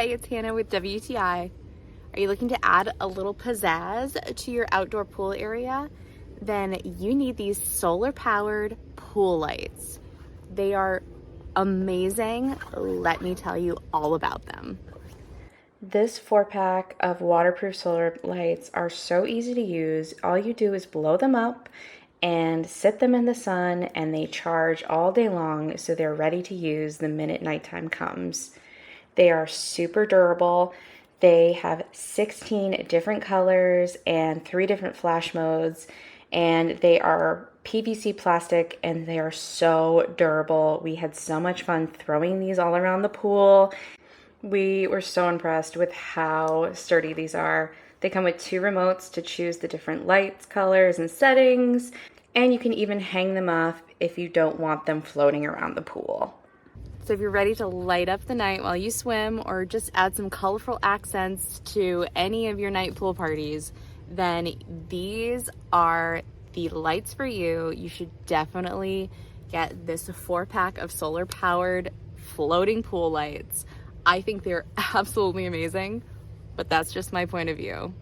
Hey, it's Hannah with WTI. Are you looking to add a little pizzazz to your outdoor pool area? Then you need these solar powered pool lights. They are amazing. Let me tell you all about them. This 4-pack of waterproof solar lights are so easy to use. All you do is blow them up and sit them in the sun, and they charge all day long, so they're ready to use the minute nighttime comes. They are super durable. They have 16 different colors and 3 different flash modes, and they are PVC plastic, and they are so durable. We had so much fun throwing these all around the pool. We were so impressed with how sturdy these are. They come with 2 remotes to choose the different lights, colors, and settings, and you can even hang them up if you don't want them floating around the pool. So if you're ready to light up the night while you swim, or just add some colorful accents to any of your night pool parties, then these are the lights for you. You should definitely get this 4-pack of solar powered floating pool lights. I think they're absolutely amazing, but that's just my point of view.